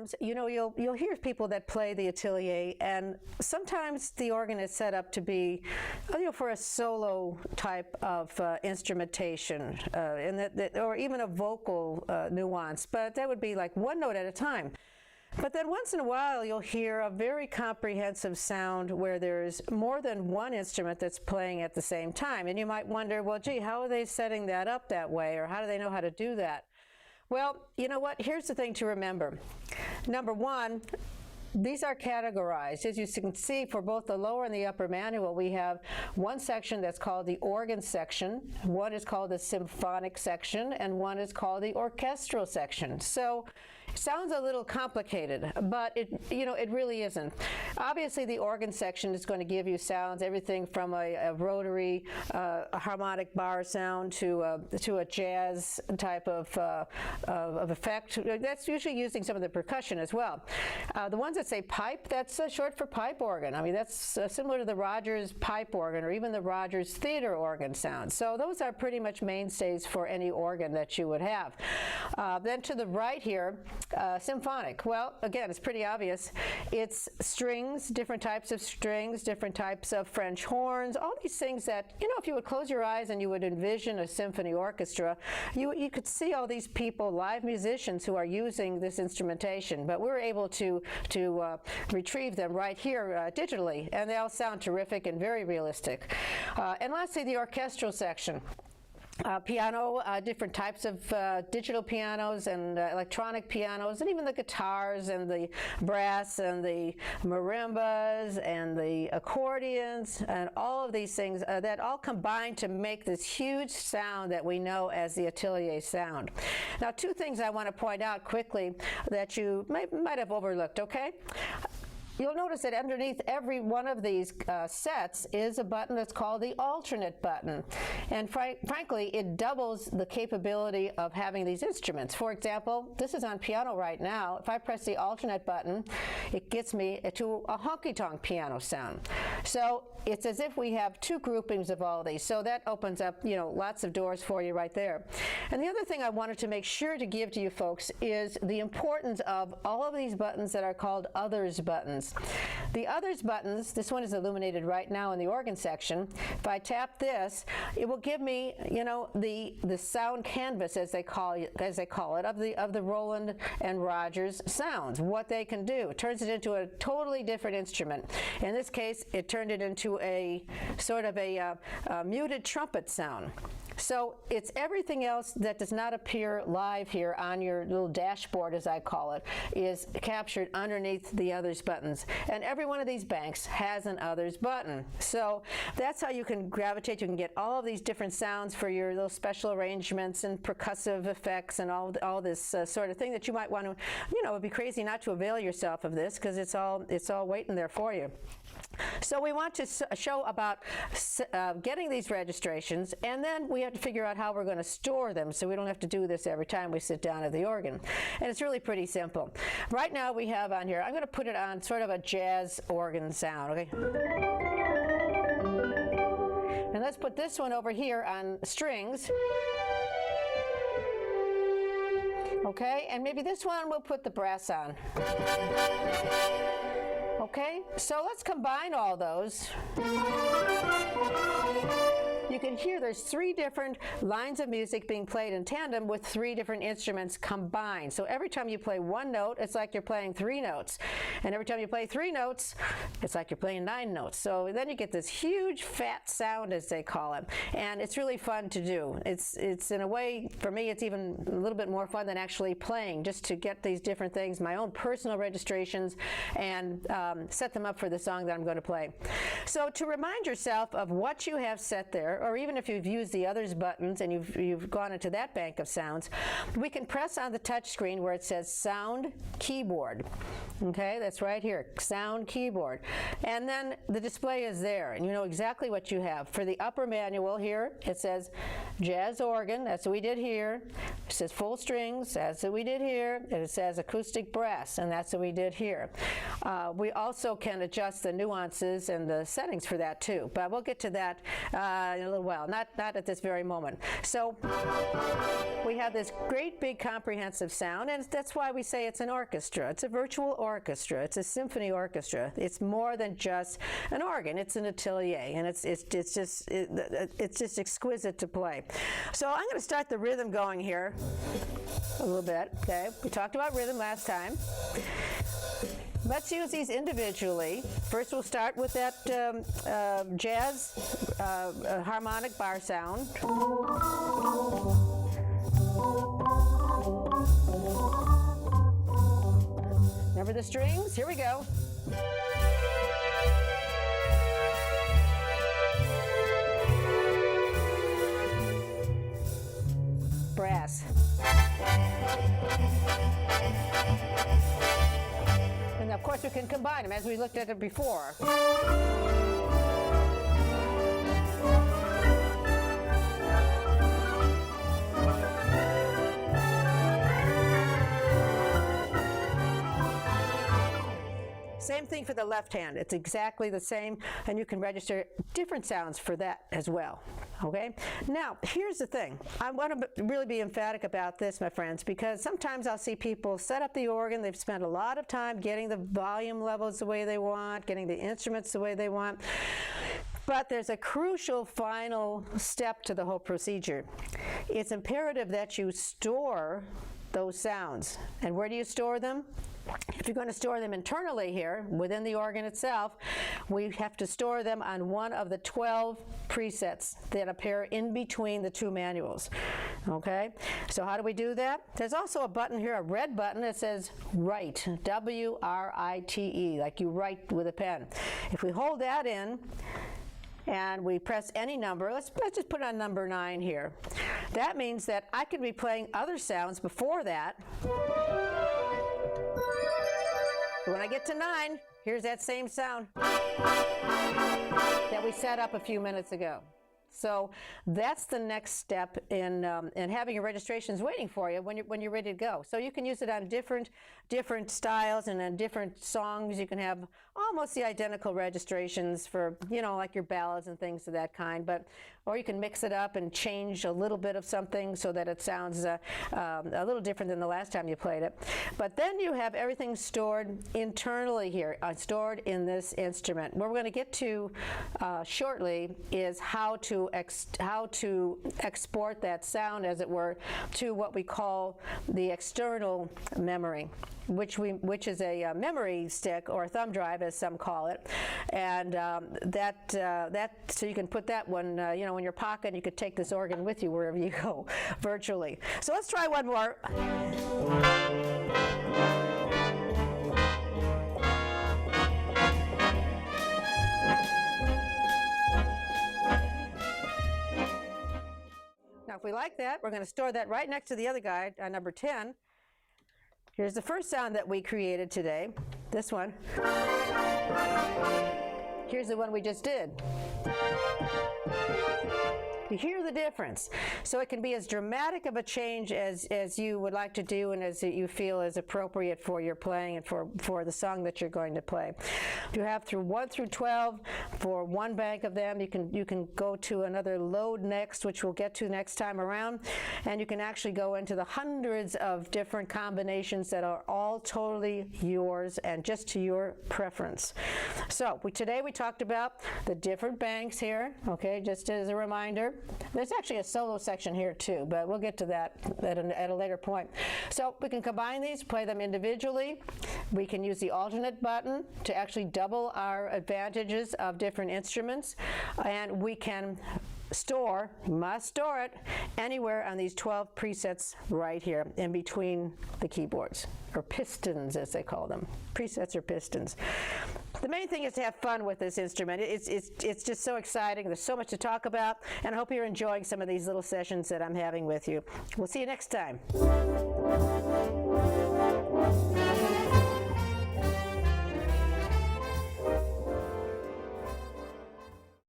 times, you know, you'll hear people that play the Atelier, and sometimes the organ is set up to be, you know, for a solo type of instrumentation, or even a vocal nuance, but that would be like one note at a time. But then once in a while, you'll hear a very comprehensive sound where there's more than one instrument that's playing at the same time. And you might wonder, well, gee, how are they setting that up that way? Or how do they know how to do that? Well, you know what? Here's the thing to remember. Number one, these are categorized. As you can see, for both the lower and the upper manual, we have one section that's called the organ section, one is called the symphonic section, and one is called the orchestral section. So it sounds a little complicated, but it really isn't. Obviously, the organ section is going to give you sounds, everything from a rotary, a harmonic bar sound to a jazz type of effect. That's usually using some of the percussion as well. The ones that say pipe, that's short for pipe organ. I mean, that's similar to the Rogers pipe organ or even the Rogers theater organ sound. So those are pretty much mainstays for any organ that you would have. Then to the right here, symphonic. Well, again, it's pretty obvious. It's strings, different types of strings, different types of French horns, all these things that, you know, if you would close your eyes and you would envision a symphony orchestra, you could see all these people, live musicians, who are using this instrumentation. But we're able to retrieve them right here digitally, and they all sound terrific and very realistic. And lastly, the orchestral section. Piano, different types of digital pianos and electronic pianos, and even the guitars and the brass and the marimbas and the accordions and all of these things that all combine to make this huge sound that we know as the Atelier sound. Now, two things I want to point out quickly that you might have overlooked, okay? You'll notice that underneath every one of these sets is a button that's called the alternate button. And frankly, it doubles the capability of having these instruments. For example, this is on piano right now. If I press the alternate button, it gets me to a honky-tonk piano sound. So it's as if we have two groupings of all of these. So that opens up, you know, lots of doors for you right there. And the other thing I wanted to make sure to give to you folks is the importance of all of these buttons that are called others buttons. The others buttons, this one is illuminated right now in the organ section. If I tap this, it will give me, you know, the sound canvas, as they call it, of the Roland and Rogers sounds, what they can do. It turns it into a totally different instrument. In this case, it turned it into a sort of a muted trumpet sound. So it's everything else that does not appear live here on your little dashboard, as I call it, is captured underneath the others buttons. And every one of these banks has an others button. So that's how you can gravitate. You can get all of these different sounds for your little special arrangements and percussive effects and all this sort of thing that you might want to, you know, it would be crazy not to avail yourself of this, because it's all waiting there for you. So we want to show about getting these registrations, and then we have to figure out how we're going to store them so we don't have to do this every time we sit down at the organ. And it's really pretty simple. Right now we have on here, I'm going to put it on sort of a jazz organ sound, okay? And let's put this one over here on strings. Okay, and maybe this one we'll put the brass on. Okay, so let's combine all those. You can hear there's three different lines of music being played in tandem with three different instruments combined. So every time you play one note, it's like you're playing three notes. And every time you play three notes, it's like you're playing 9 notes. So then you get this huge fat sound, as they call it. And it's really fun to do. It's in a way, for me, it's even a little bit more fun than actually playing, just to get these different things, my own personal registrations, and set them up for the song that I'm going to play. So to remind yourself of what you have set there, or even if you've used the others buttons and you've gone into that bank of sounds, we can press on the touch screen where it says Sound Keyboard. Okay, that's right here, Sound Keyboard. And then the display is there, and you know exactly what you have. For the upper manual here, it says Jazz Organ, that's what we did here. It says Full Strings, that's what we did here. And it says Acoustic Brass, and that's what we did here. We also can adjust the nuances and the settings for that too, but we'll get to that in a little little while, not at this very moment. So we have this great big comprehensive sound, and that's why we say it's an orchestra. It's a virtual orchestra. It's a symphony orchestra. It's more than just an organ. It's an atelier, and it's just exquisite to play. So I'm going to start the rhythm going here a little bit. Okay, we talked about rhythm last time. Let's use these individually. First, we'll start with that jazz harmonic bar sound. Remember the strings? Here we go. Brass. And of course we can combine them as we looked at it before. Same thing for the left hand. It's exactly the same, and you can register different sounds for that as well. Okay? Now, here's the thing. I want to really be emphatic about this, my friends, because sometimes I'll see people set up the organ. They've spent a lot of time getting the volume levels the way they want, getting the instruments the way they want. But there's a crucial final step to the whole procedure. It's imperative that you store those sounds. And where do you store them? If you're going to store them internally here, within the organ itself, we have to store them on one of the 12 presets that appear in between the two manuals. Okay? So how do we do that? There's also a button here, a red button that says Write, W-R-I-T-E, like you write with a pen. If we hold that in, and we press any number, let's just put on number 9 here. That means that I could be playing other sounds before that. When I get to 9, here's that same sound that we set up a few minutes ago. So that's the next step in having your registrations waiting for you when you're ready to go. So you can use it on different styles and on different songs. You can have almost the identical registrations for, you know, like your ballads and things of that kind. Or you can mix it up and change a little bit of something so that it sounds a little different than the last time you played it. But then you have everything stored internally here, stored in this instrument. What we're going to get to shortly is how to export that sound, as it were, to what we call the external memory, which is a memory stick or a thumb drive, as some call it, and so you can put that one, in your pocket, and you could take this organ with you wherever you go, virtually. So let's try one more. Now, if we like that, we're going to store that right next to the other guide, number 10. Here's the first sound that we created today, this one. Here's the one we just did. You hear the difference. So it can be as dramatic of a change as you would like to do and as you feel is appropriate for your playing and for the song that you're going to play. You have through 1 through 12 for one bank of them. You can go to another load next, which we'll get to next time around, and you can actually go into the hundreds of different combinations that are all totally yours and just to your preference. So today we talked about the different banks here, okay, just as a reminder. There's actually a solo section here too, but we'll get to that at a later point. So we can combine these, play them individually. We can use the alternate button to actually double our advantages of different instruments, and we can must store it anywhere on these 12 presets right here in between the keyboards, or pistons as they call them. Presets or pistons. The main thing is to have fun with this instrument. It's just so exciting. There's so much to talk about, and I hope you're enjoying some of these little sessions that I'm having with you. We'll see you next time.